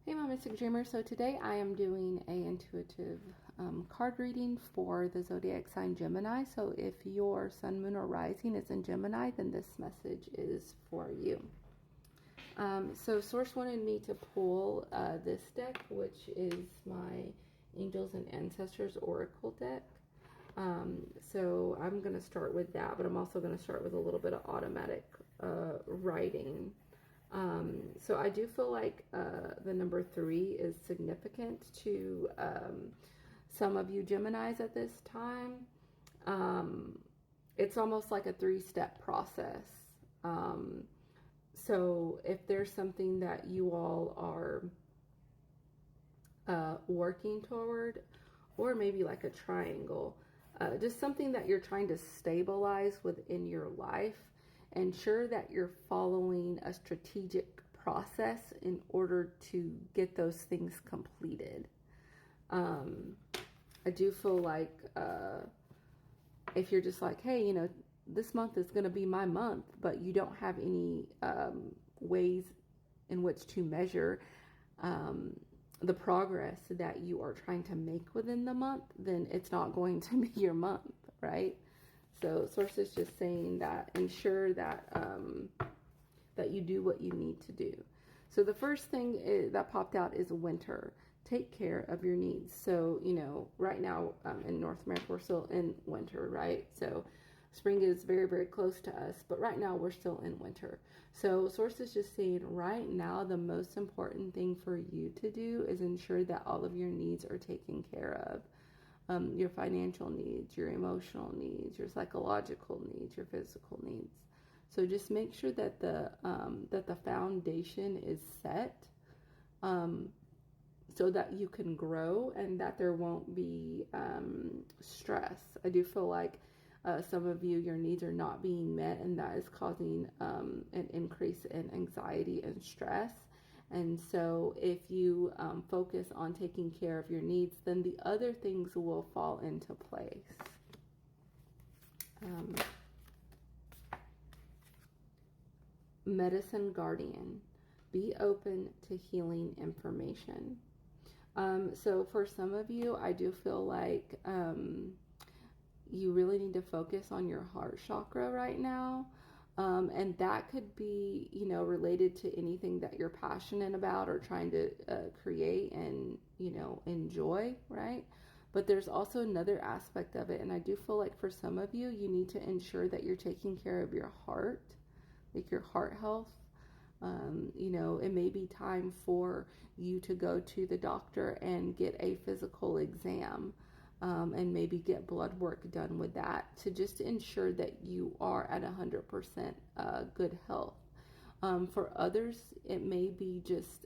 Hey, my Mystic Dreamer. So today I am doing a intuitive card reading for the zodiac sign Gemini. So if your sun, moon, or rising is in Gemini, then this message is for you. So Source wanted me to pull this deck, which is my Angels and Ancestors Oracle deck. So I'm going to start with that, but I'm also going to start with a little bit of automatic writing. So I do feel like the number 3 is significant to some of you Geminis at this time. It's almost like a 3-step process. So if there's something that you all are working toward, or maybe like a triangle, just something that you're trying to stabilize within your life, ensure that you're following a strategic process in order to get those things completed. I do feel like if you're just like, hey, you know, this month is going to be my month, but you don't have any ways in which to measure the progress that you are trying to make within the month, then it's not going to be your month, right? So Source is just saying that ensure that that you do what you need to do. So the first thing that popped out is winter. Take care of your needs. So, you know, right now in North America, we're still in winter, right? So spring is very, very close to us, but right now we're still in winter. So Source is just saying right now, the most important thing for you to do is ensure that all of your needs are taken care of. Your financial needs, your emotional needs, your psychological needs, your physical needs. So just make sure that the foundation is set, so that you can grow and that there won't be stress. I do feel like some of you, your needs are not being met, and that is causing an increase in anxiety and stress. And so if you focus on taking care of your needs, then the other things will fall into place. Medicine Guardian. Be open to healing information. So for some of you, I do feel like you really need to focus on your heart chakra right now. And that could be, you know, related to anything that you're passionate about or trying to create and, you know, enjoy, right? But there's also another aspect of it. And I do feel like for some of you, you need to ensure that you're taking care of your heart, like your heart health. You know, it may be time for you to go to the doctor and get a physical exam. And maybe get blood work done with that to just ensure that you are at 100% good health. For others, it may be just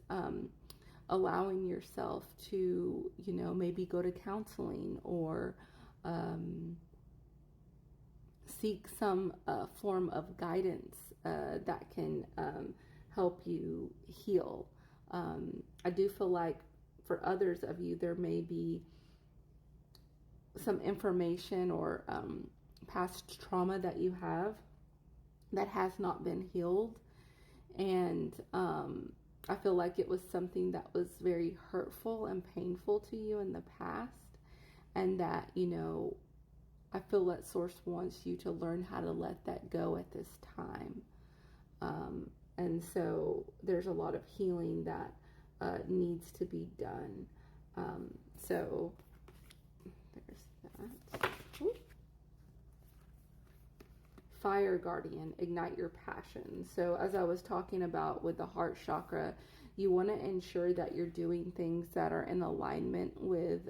allowing yourself to, you know, maybe go to counseling or seek some form of guidance that can help you heal. I do feel like for others of you, there may be some information or past trauma that you have that has not been healed. And I feel like it was something that was very hurtful and painful to you in the past. And that, you know, I feel that Source wants you to learn how to let that go at this time. And so there's a lot of healing that needs to be done. So there's that. Ooh. Fire Guardian, ignite your passion. So as I was talking about with the heart chakra, you want to ensure that you're doing things that are in alignment with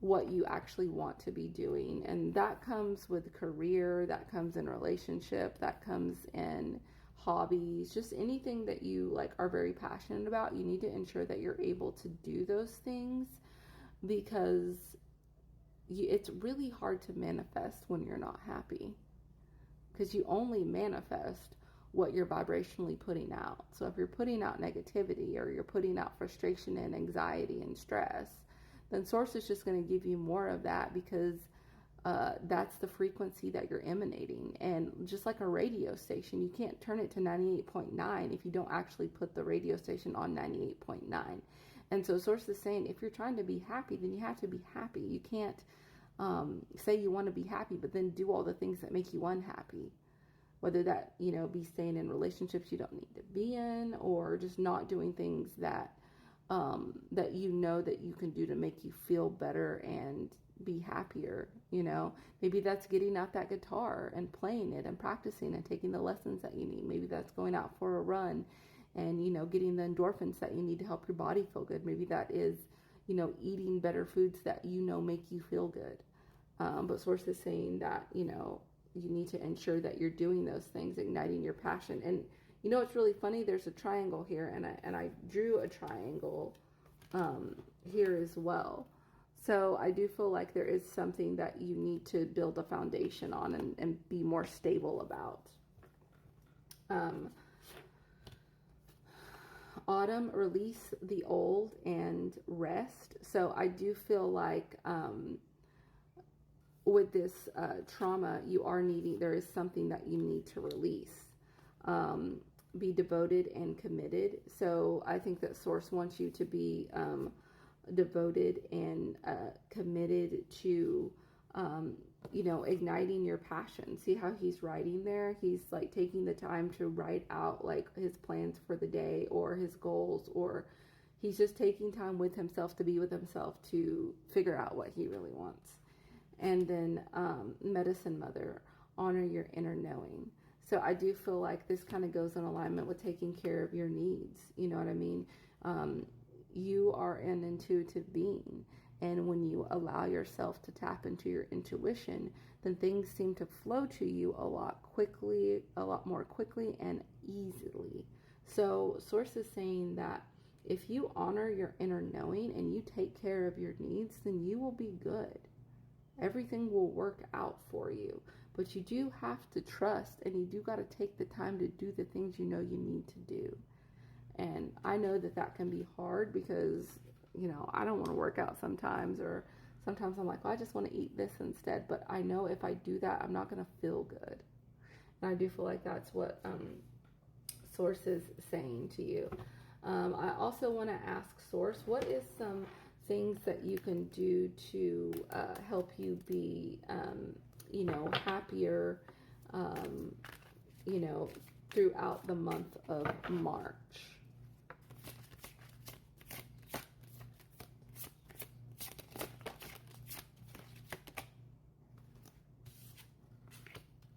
what you actually want to be doing. And that comes with career, that comes in relationship, that comes in hobbies, just anything that you like are very passionate about. You need to ensure that you're able to do those things, because it's really hard to manifest when you're not happy, because you only manifest what you're vibrationally putting out. So if you're putting out negativity or you're putting out frustration and anxiety and stress, then Source is just going to give you more of that, because that's the frequency that you're emanating. And just like a radio station, you can't turn it to 98.9 if you don't actually put the radio station on 98.9. And so Source is saying, if you're trying to be happy, then you have to be happy. You can't say you want to be happy, but then do all the things that make you unhappy. Whether that, be staying in relationships you don't need to be in, or just not doing things that that you can do to make you feel better and be happier. Maybe that's getting out that guitar and playing it and practicing and taking the lessons that you need. Maybe that's going out for a run and getting the endorphins that you need to help your body feel good. Maybe that is eating better foods that make you feel good. But Source is saying that you need to ensure that you're doing those things, igniting your passion. And it's really funny, there's a triangle here, and I drew a triangle here as well. So I do feel like there is something that you need to build a foundation on and be more stable about. Autumn, release the old and rest. So I do feel like with this trauma, there is something that you need to release. Be devoted and committed. So I think that Source wants you to be devoted and committed to igniting your passion. See how he's writing there? He's like taking the time to write out like his plans for the day or his goals, or he's just taking time with himself to be with himself to figure out what he really wants. And then Medicine Mother, honor your inner knowing. So I do feel like this kind of goes in alignment with taking care of your needs. You know what I mean? You are an intuitive being. And when you allow yourself to tap into your intuition, then things seem to flow to you a lot more quickly and easily. So Source is saying that if you honor your inner knowing and you take care of your needs, then you will be good. Everything will work out for you. But you do have to trust, and you do got to take the time to do the things you need to do. And I know that can be hard because, I don't want to work out sometimes, or sometimes I'm like, well, I just want to eat this instead. But I know if I do that, I'm not going to feel good. And I do feel like that's what Source is saying to you. I also want to ask Source, what is some things that you can do to help you be, happier, throughout the month of March?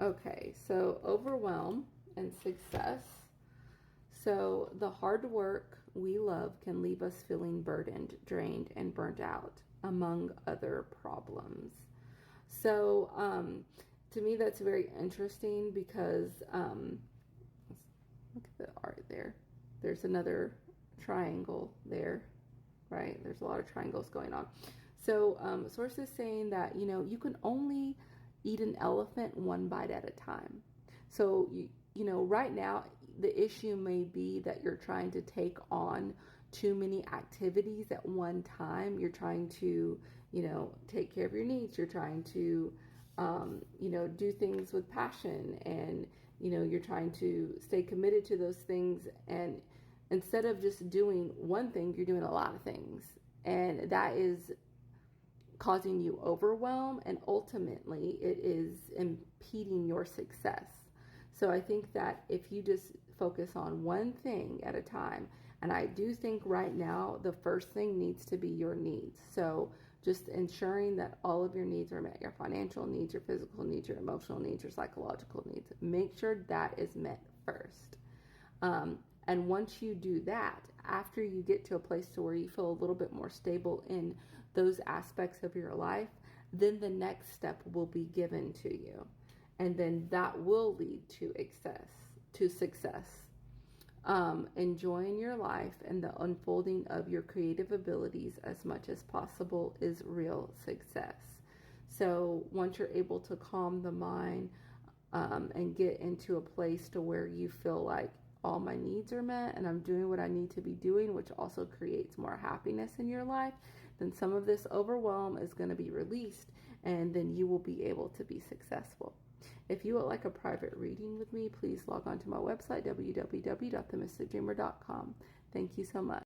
Okay, so overwhelm and success. So the hard work we love can leave us feeling burdened, drained, and burnt out, among other problems. So to me, that's very interesting because look at the art there. There's another triangle there, right? There's a lot of triangles going on. So Source is saying that, you can only eat an elephant one bite at a time. So, right now, the issue may be that you're trying to take on too many activities at one time. You're trying to, take care of your needs. You're trying to, do things with passion, and, you're trying to stay committed to those things. And instead of just doing one thing, you're doing a lot of things. And that is causing you overwhelm, and ultimately it is impeding your success. So I think that if you just focus on one thing at a time, and I do think right now the first thing needs to be your needs. So just ensuring that all of your needs are met, your financial needs, your physical needs, your emotional needs, your psychological needs. Make sure that is met first. And once you do that, after you get to a place to where you feel a little bit more stable in those aspects of your life, then the next step will be given to you. And then that will lead to success. Enjoying your life and the unfolding of your creative abilities as much as possible is real success. So once you're able to calm the mind and get into a place to where you feel like all my needs are met and I'm doing what I need to be doing, which also creates more happiness in your life, then some of this overwhelm is going to be released, and then you will be able to be successful. If you would like a private reading with me, please log on to my website, www.themysticdreamer.com. Thank you so much.